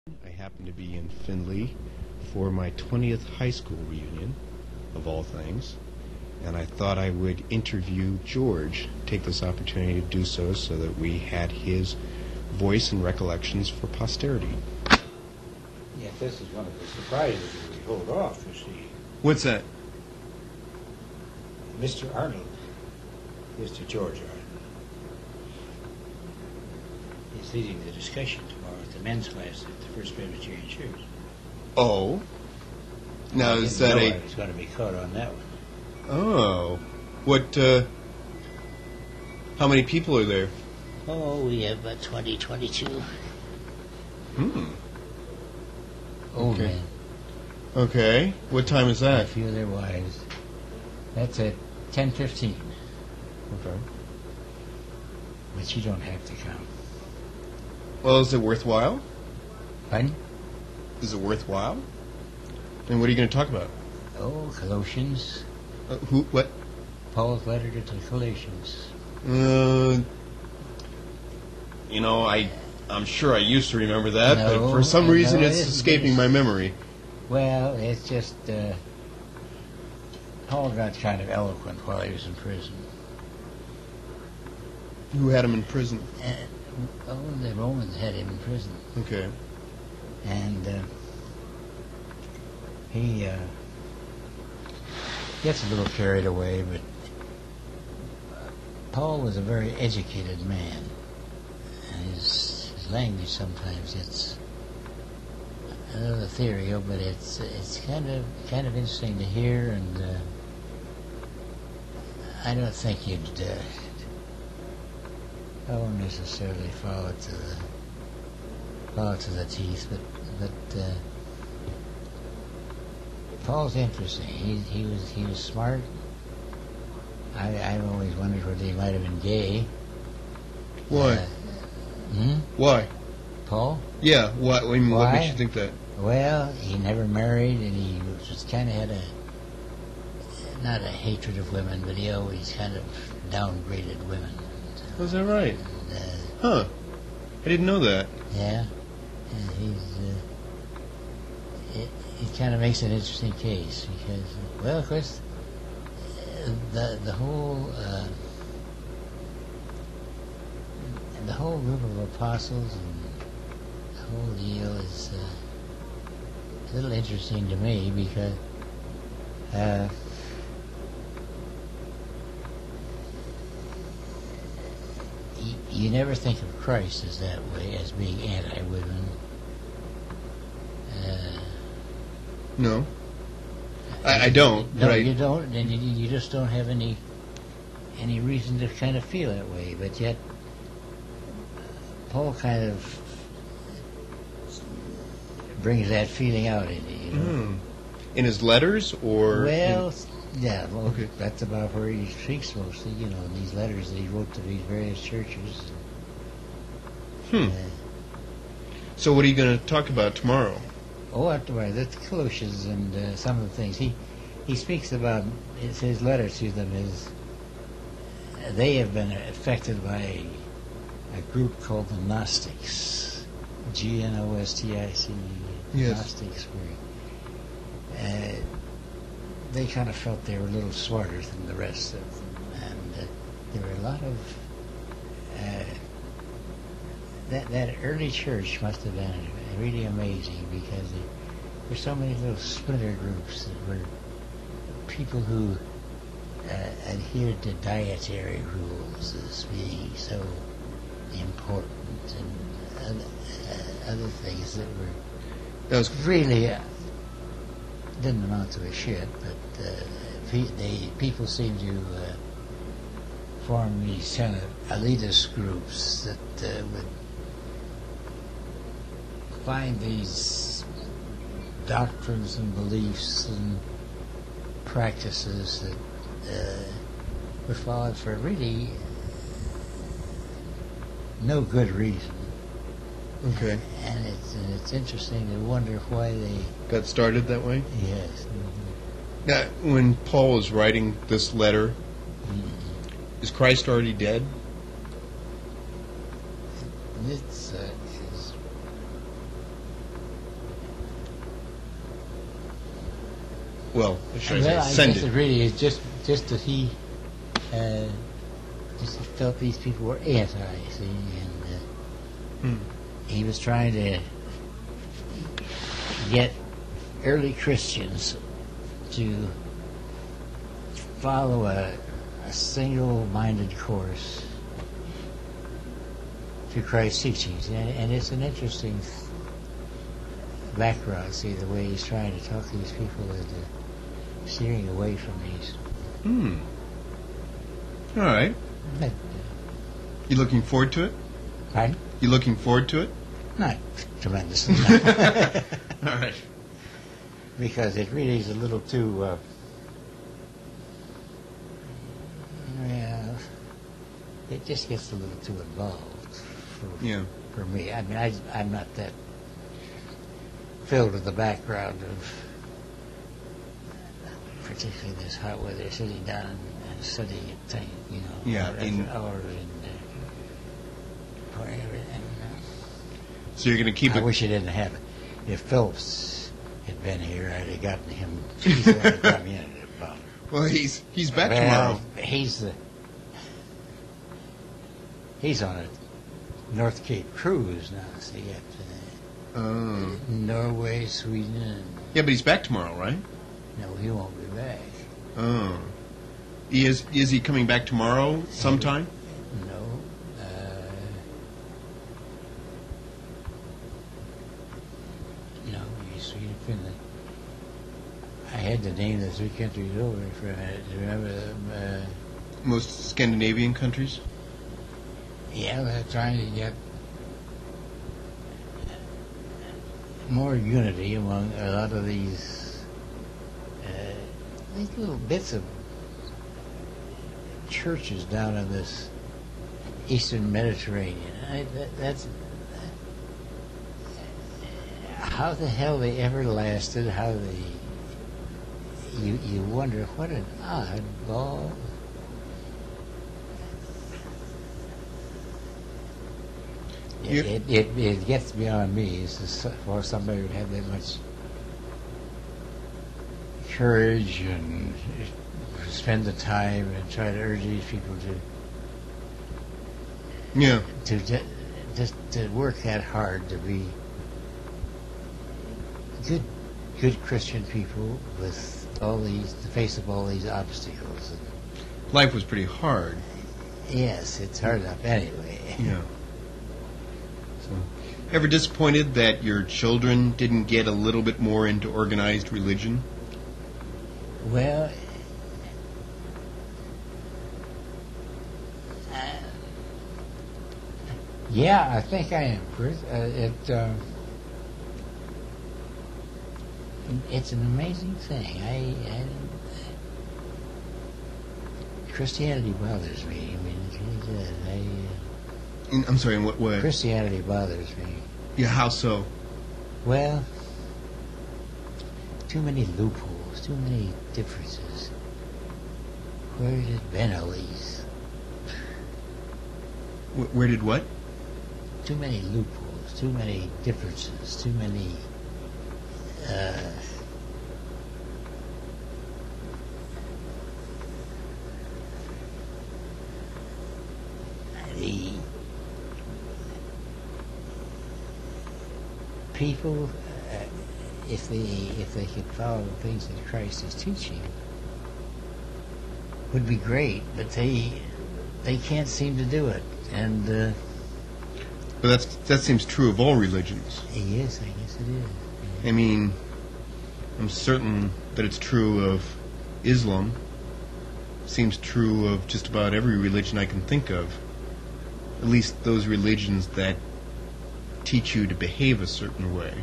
I happen to be in Findlay for my 20th high school reunion, of all things, and I thought I would interview George, take this opportunity to do so that we had his voice and recollections for posterity. Yeah, this is one of the surprises that we hold off, you see. What's that? Mr. Arnold, Mr. George Arnold, is leading the discussion tomorrow at the men's class at the First Presbyterian Church. Oh. Now, is that I was going to be caught on that one. Oh. What, how many people are there? Oh, we have about 20, 22. Okay. Man. Okay. What time is A that? few of their wives. That's at 10:15. Okay. But you don't have to come. Well, is it worthwhile? Pardon? Is it worthwhile? And what are you going to talk about? Oh, Colossians. What? Paul's letter to the Colossians. I'm sure I used to remember that, No, but for some reason no, it's escaping my memory. Well, it's just Paul got kind of eloquent while he was in prison. Who had him in prison? The Romans had him in prison. Okay. And he gets a little carried away, but Paul was a very educated man. And his language sometimes gets a little ethereal, but it's kind of interesting to hear, and I don't think you'd I won't necessarily follow to the teeth, but Paul's interesting. He was smart. I've always wondered whether he might have been gay. Why? Why? Paul? Yeah. Why? I mean, what Why? makes you think that? Well, he never married, and he just kind of had not a hatred of women, but he always kind of downgraded women. Was that right? And, Huh. I didn't know that. yeah, and it kind of makes an interesting case because, well, of course, the whole group of apostles and the whole deal is a little interesting to me because you never think of Christ as that way, as being anti-women. No. I don't. No, but you don't, and you just don't have any reason to kind of feel that way. But yet, Paul kind of brings that feeling out in you. In his letters, or Well, yeah, well, Okay. that's about where he speaks mostly. These letters that he wrote to these various churches. So what are you going to talk about tomorrow? Afterwards, that's Colossians and some of the things he speaks about. His letter to them is they have been affected by a group called the Gnostics, Gnostic. Yes. Gnostics, where they kind of felt they were a little smarter than the rest of them, and there were a lot of that early church must have been really amazing because there were so many little splinter groups that were people who adhered to dietary rules as being so important, and other things that really didn't amount to a shit, but people seem to form these kind of elitist groups that would find these doctrines and beliefs and practices that were followed for really no good reason. Okay. And it's interesting to wonder why they Got started that way? yes. Now, when Paul was writing this letter, is Christ already dead? It's Well, should well, I I say, send guess it. it really is just that he just felt these people were anti, see, and he was trying to get early Christians to follow a single-minded course to Christ's teachings, and it's an interesting background. See the way he's trying to talk these people into steering away from these. All right. But, You looking forward to it? pardon? You looking forward to it? Not tremendously, no. All right. Because it really is a little too. Well, it just gets a little too involved for me. I mean, I'm not that filled with the background of particularly this hot weather, sitting down and studying a thing, you know. Yeah, or wherever. And, so you're going to keep I it. wish it didn't happen. If Phillips had been here, I'd have gotten him. He's the one that got me into the problem. Well, he's back tomorrow. He's on a North Cape cruise now. So you got Norway, Sweden. And, Yeah, but he's back tomorrow, right? no, he won't be back. Oh. Is he coming back tomorrow sometime? No. No, he's Finland. I had to name the three countries over for a minute. Do you remember them? Most Scandinavian countries? Yeah, they're trying to get more unity among a lot of these little bits of churches down in this Eastern Mediterranean. That's how the hell they ever lasted. How you wonder what an oddball. It gets beyond me is for somebody who have that much courage and spend the time and try to urge these people to work that hard to be good Christian people with the face of all these obstacles. Life was pretty hard. Yes, it's hard enough anyway. Yeah. So, ever disappointed that your children didn't get a little bit more into organized religion? Well, yeah, I think I am, Chris. It's an amazing thing. Christianity bothers me. I mean, it really does. I'm sorry, in what way? Christianity bothers me. Yeah, how so? Well, too many loopholes, too many differences. Where did Benelli's? Where did what? Too many loopholes, too many differences, too many the people, if they could follow the things that Christ is teaching, would be great, but they can't seem to do it, and But that seems true of all religions. yes, I guess it is. I mean, I'm certain that it's true of Islam. Seems true of just about every religion I can think of. At least those religions that teach you to behave a certain way.